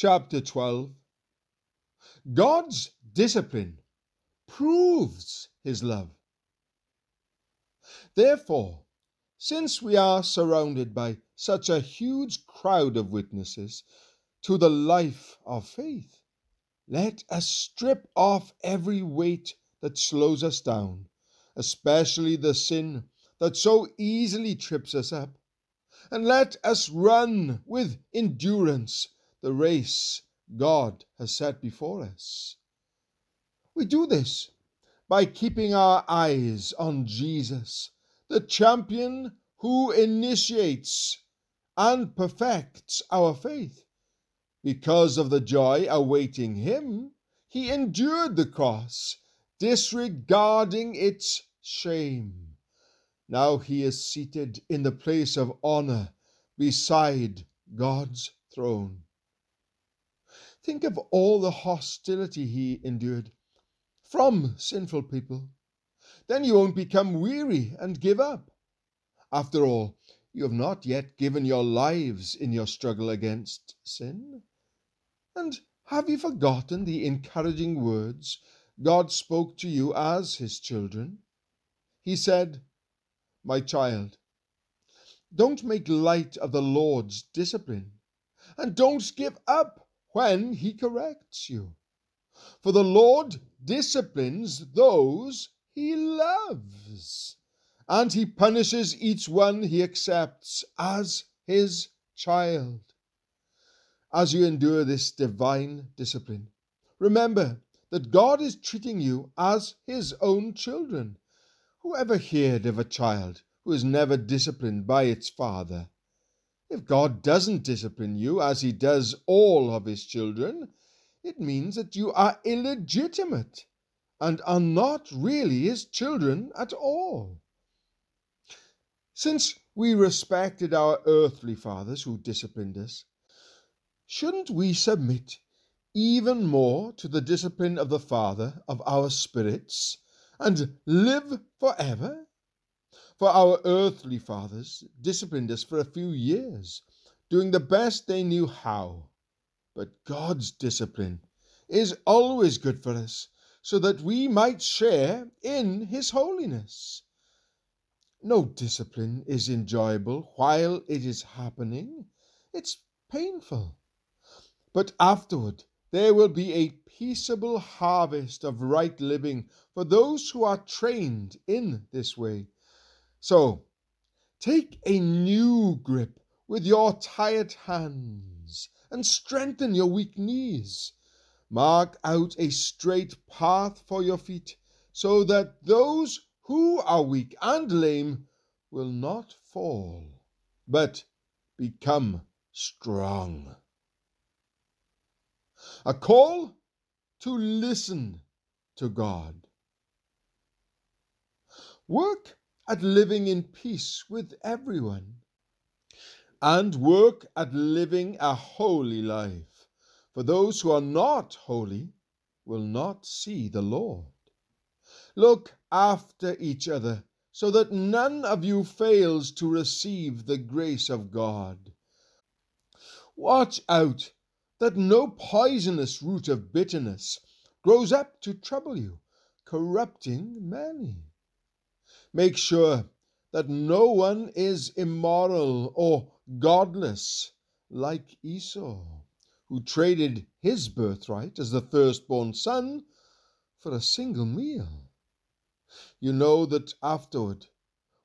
chapter 12. God's discipline proves his love. Therefore, since we are surrounded by such a huge crowd of witnesses to the life of faith, let us strip off every weight that slows us down, especially the sin that so easily trips us up, and let us run with endurance the race God has set before us. We do this by keeping our eyes on Jesus, the champion who initiates and perfects our faith. Because of the joy awaiting him, he endured the cross, disregarding its shame. Now he is seated in the place of honor beside God's throne. Think of all the hostility he endured from sinful people. Then you won't become weary and give up. After all, you have not yet given your lives in your struggle against sin. And have you forgotten the encouraging words God spoke to you as his children? He said, "My child, don't make light of the Lord's discipline, and don't give up when he corrects you. For the Lord disciplines those he loves, and he punishes each one he accepts as his child." As you endure this divine discipline, remember that God is treating you as his own children. Who ever heard of a child who is never disciplined by its father? If God doesn't discipline you as he does all of his children, it means that you are illegitimate and are not really his children at all. Since we respected our earthly fathers who disciplined us, shouldn't we submit even more to the discipline of the Father of our spirits and live forever? For our earthly fathers disciplined us for a few years, doing the best they knew how. But God's discipline is always good for us, so that we might share in his holiness. No discipline is enjoyable while it is happening. It's painful. But afterward there will be a peaceable harvest of right living for those who are trained in this way. So, take a new grip with your tired hands and strengthen your weak knees. Mark out a straight path for your feet, so that those who are weak and lame will not fall, but become strong. A call to listen to God. Work at living in peace with everyone, and work at living a holy life, for those who are not holy will not see the Lord. Look after each other, so that none of you fails to receive the grace of God. Watch out that no poisonous root of bitterness grows up to trouble you, corrupting many. Make sure that no one is immoral or godless like Esau, who traded his birthright as the firstborn son for a single meal. You know that afterward,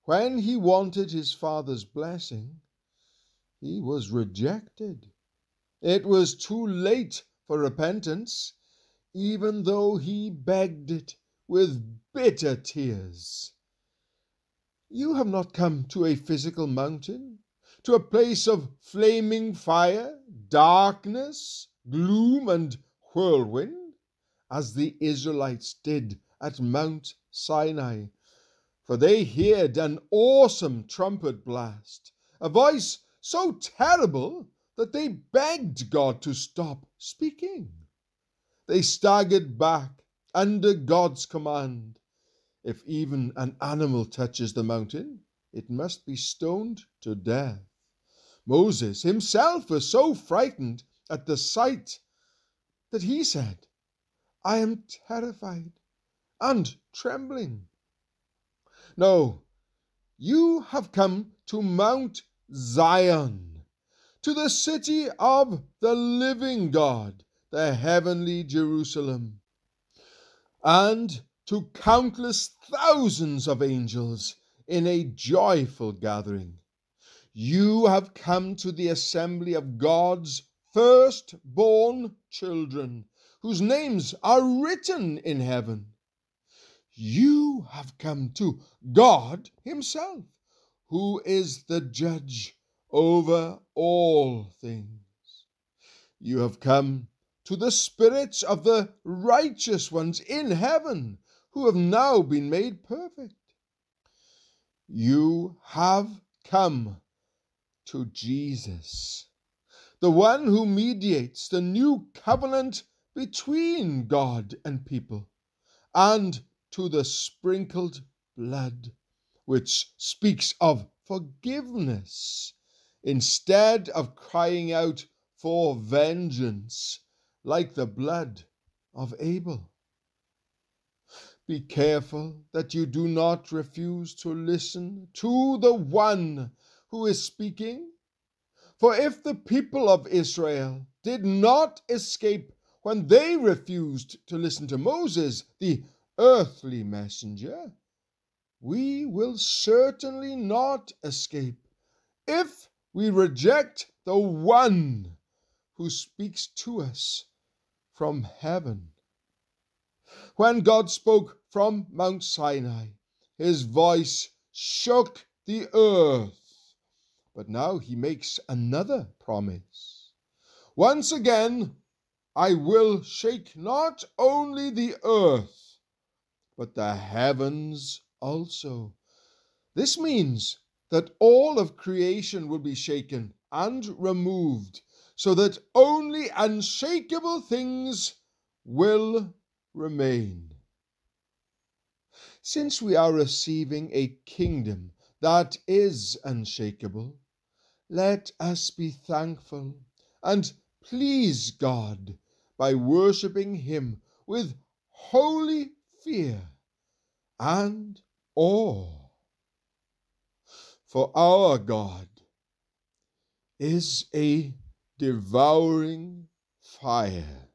when he wanted his father's blessing, he was rejected. It was too late for repentance, even though he begged it with bitter tears. You have not come to a physical mountain, to a place of flaming fire, darkness, gloom, and whirlwind, as the Israelites did at Mount Sinai, for they heard an awesome trumpet blast, a voice so terrible that they begged God to stop speaking. They staggered back under God's command. If even an animal touches the mountain, it must be stoned to death. Moses himself was so frightened at the sight that he said, I am terrified and trembling. No, you have come to Mount Zion, to the city of the living God, the heavenly Jerusalem, and to countless thousands of angels in a joyful gathering. You have come to the assembly of God's firstborn children, whose names are written in heaven. You have come to God Himself, who is the judge over all things. You have come to the spirits of the righteous ones in heaven, who have now been made perfect. You have come to Jesus, the one who mediates the new covenant between God and people, and to the sprinkled blood, which speaks of forgiveness instead of crying out for vengeance like the blood of Abel. Be careful that you do not refuse to listen to the one who is speaking. For if the people of Israel did not escape when they refused to listen to Moses, the earthly messenger, we will certainly not escape if we reject the one who speaks to us from heaven. When God spoke from Mount Sinai, his voice shook the earth. But now he makes another promise. Once again, I will shake not only the earth, but the heavens also. This means that all of creation will be shaken and removed, so that only unshakable things will remain. Since we are receiving a kingdom that is unshakable, let us be thankful and please God by worshiping Him with holy fear and awe. For our God is a devouring fire.